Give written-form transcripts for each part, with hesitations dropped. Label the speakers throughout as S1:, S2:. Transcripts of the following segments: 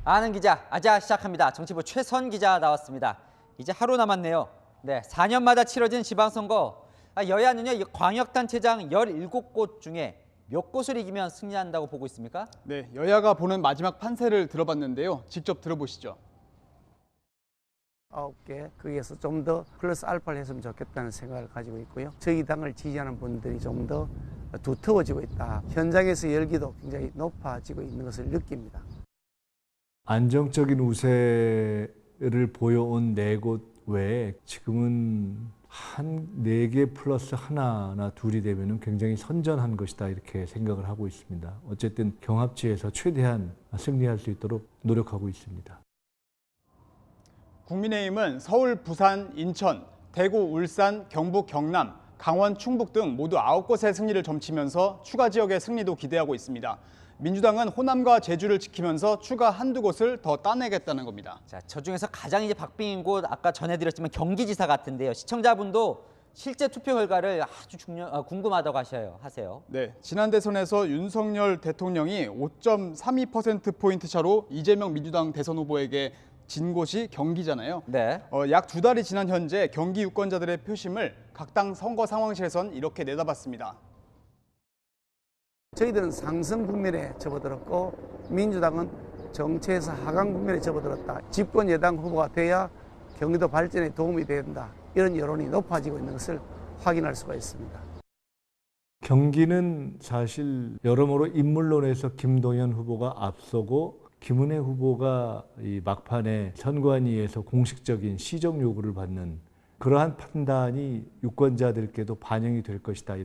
S1: 아는 기자, 아자 시작합니다. 정치부 최선 기자 나왔습니다. 이제 하루 남았네요. 네, 4년마다 치러진 지방선거. 여야는요, 이 광역단체장 17곳 중에 몇 곳을 이기면 승리한다고 보고 있습니까?
S2: 네, 여야가 보는 마지막 판세를 들어봤는데요. 직접 들어보시죠.
S3: 9개, 거기에서 좀 더 플러스 알파를 했으면 좋겠다는 생각을 가지고 있고요. 저희 당을 지지하는 분들이 좀 더 두터워지고 있다. 현장에서 열기도 굉장히 높아지고 있는 것을 느낍니다.
S4: 안정적인 우세를 보여온 4곳 외에 지금은 한 4개 플러스 하나나 둘이 되면 굉장히 선전한 것이다 이렇게 생각을 하고 있습니다. 어쨌든 경합지에서 최대한 승리할 수 있도록 노력하고 있습니다.
S2: 국민의힘은 서울, 부산, 인천, 대구, 울산, 경북, 경남, 강원, 충북 등 모두 9곳의 승리를 점치면서 추가 지역의 승리도 기대하고 있습니다. 민주당은 호남과 제주를 지키면서 추가 한두 곳을 더 따내겠다는 겁니다.
S1: 자, 저 중에서 가장 이제 박빙인 곳 아까 전해드렸지만 경기지사 같은데요. 시청자분도 실제 투표 결과를 아주 궁금하다고 하세요.
S2: 네, 지난 대선에서 윤석열 대통령이 5.32%포인트 차로 이재명 민주당 대선 후보에게 진 곳이 경기잖아요.
S1: 네.
S2: 약 2달이 지난 현재 경기 유권자들의 표심을 각 당 선거 상황실에선 이렇게 내다봤습니다.
S3: 저희들은 상승 국면에 접어들었고 민주당은 정체에서 하강 국면에 접어들었다. 집권 여당 후보가 돼야 경기도 발전에 도움이 된다. 이런 여론이 높아지고 있는 것을 확인할 수가 있습니다.
S4: 경기는 사실 여러모로 인물론에서 김동연 후보가 앞서고 김은혜 후보가 이 막판에 선관위에서 공식적인 시정 요구를 받는 그러한 판단이 유권자들께도 반영이 될 것이다.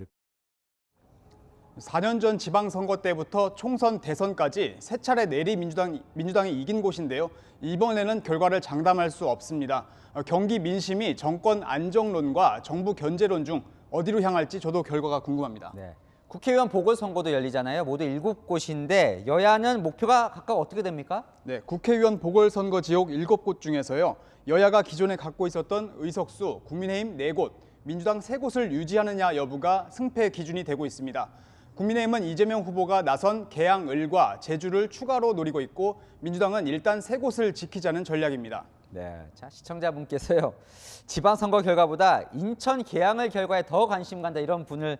S2: 4년 전 지방선거 때부터 총선 대선까지 3차례 내리 민주당이 이긴 곳인데요. 이번에는 결과를 장담할 수 없습니다. 경기 민심이 정권 안정론과 정부 견제론 중 어디로 향할지 저도 결과가 궁금합니다.
S1: 네. 국회의원 보궐선거도 열리잖아요. 모두 7곳인데 여야는 목표가 각각 어떻게 됩니까?
S2: 네, 국회의원 보궐선거 지역 7곳 중에서요. 여야가 기존에 갖고 있었던 의석수 국민의힘 4곳, 민주당 3곳을 유지하느냐 여부가 승패 기준이 되고 있습니다. 국민의힘은 이재명 후보가 나선 계양, 을과 제주를 추가로 노리고 있고 민주당은 일단 3곳을 지키자는 전략입니다.
S1: 네, 자 시청자분께서요. 지방선거 결과보다 인천 계양을 결과에 더 관심 간다 이런 분을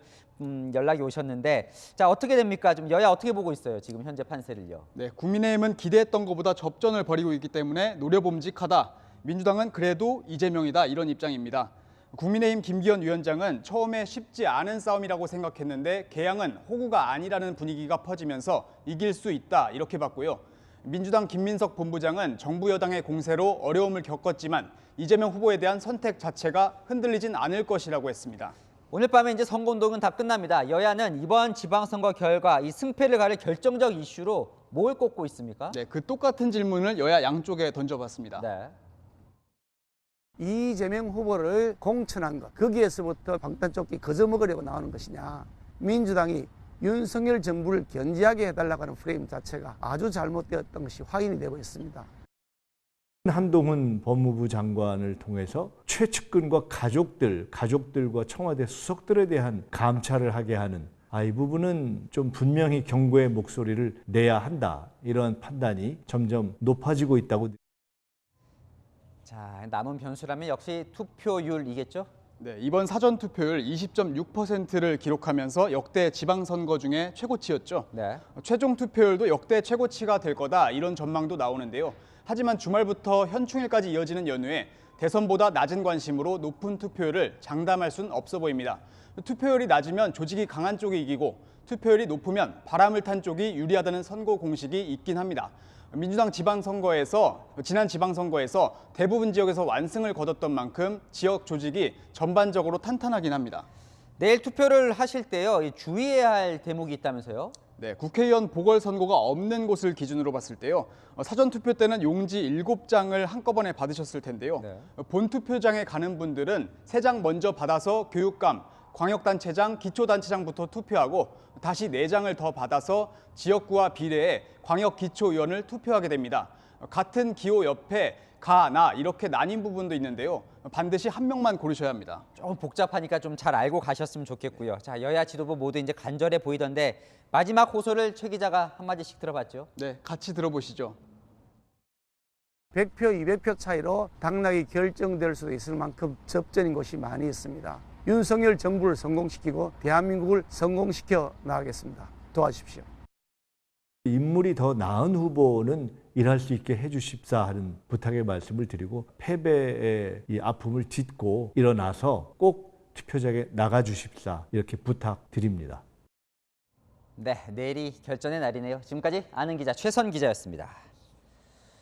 S1: 연락이 오셨는데 자 어떻게 됩니까? 좀 여야 어떻게 보고 있어요? 지금 현재 판세를요.
S2: 네, 국민의힘은 기대했던 것보다 접전을 벌이고 있기 때문에 노려봄직하다. 민주당은 그래도 이재명이다 이런 입장입니다. 국민의힘 김기현 위원장은 처음에 쉽지 않은 싸움이라고 생각했는데 계양은 호구가 아니라는 분위기가 퍼지면서 이길 수 있다 이렇게 봤고요. 민주당 김민석 본부장은 정부 여당의 공세로 어려움을 겪었지만 이재명 후보에 대한 선택 자체가 흔들리진 않을 것이라고 했습니다.
S1: 오늘 밤에 이제 선거운동은 다 끝납니다. 여야는 이번 지방선거 결과 이 승패를 가릴 결정적 이슈로 뭘 꼽고 있습니까?
S2: 네, 그 똑같은 질문을 여야 양쪽에 던져봤습니다.
S1: 네.
S3: 이재명 후보를 공천한 것, 거기에서부터 방탄조끼 거저먹으려고 나오는 것이냐. 민주당이 윤석열 정부를 견제하게 해달라고 하는 프레임 자체가 아주 잘못되었던 것이 확인이 되고 있습니다.
S4: 한동훈 법무부 장관을 통해서 최측근과 가족들과 청와대 수석들에 대한 감찰을 하게 하는 이 부분은 좀 분명히 경고의 목소리를 내야 한다. 이러한 판단이 점점 높아지고 있다고.
S1: 자, 남은 변수라면 역시 투표율이겠죠?
S2: 네, 이번 사전 투표율 20.6%를 기록하면서 역대 지방선거 중에 최고치였죠.
S1: 네.
S2: 최종 투표율도 역대 최고치가 될 거다 이런 전망도 나오는데요. 하지만 주말부터 현충일까지 이어지는 연휴에 대선보다 낮은 관심으로 높은 투표율을 장담할 수는 없어 보입니다. 투표율이 낮으면 조직이 강한 쪽이 이기고 투표율이 높으면 바람을 탄 쪽이 유리하다는 선거 공식이 있긴 합니다. 민주당 지난 지방선거에서 대부분 지역에서 완승을 거뒀던 만큼 지역 조직이 전반적으로 탄탄하긴 합니다.
S1: 내일 투표를 하실 때요. 주의해야 할 대목이 있다면서요?
S2: 네, 국회의원 보궐선거가 없는 곳을 기준으로 봤을 때요. 사전투표 때는 용지 7장을 한꺼번에 받으셨을 텐데요.
S1: 네.
S2: 본투표장에 가는 분들은 3장 먼저 받아서 교육감, 광역단체장, 기초단체장부터 투표하고 다시 4장을 더 받아서 지역구와 비례해 광역기초의원을 투표하게 됩니다. 같은 기호 옆에 가, 나 이렇게 나뉜 부분도 있는데요. 반드시 한 명만 고르셔야 합니다.
S1: 조금 복잡하니까 좀 잘 알고 가셨으면 좋겠고요. 자, 여야 지도부 모두 이제 간절해 보이던데 마지막 호소를 최 기자가 한마디씩 들어봤죠.
S2: 네, 같이 들어보시죠.
S3: 100표, 200표 차이로 당락이 결정될 수도 있을 만큼 접전인 곳이 많이 있습니다. 윤석열 정부를 성공시키고 대한민국을 성공시켜 나가겠습니다. 도와주십시오.
S4: 인물이 더 나은 후보는 일할 수 있게 해주십사 하는 부탁의 말씀을 드리고 패배의 이 아픔을 딛고 일어나서 꼭 투표장에 나가주십사 이렇게 부탁드립니다.
S1: 네, 내일이 결전의 날이네요. 지금까지 아는 기자 최선 기자였습니다.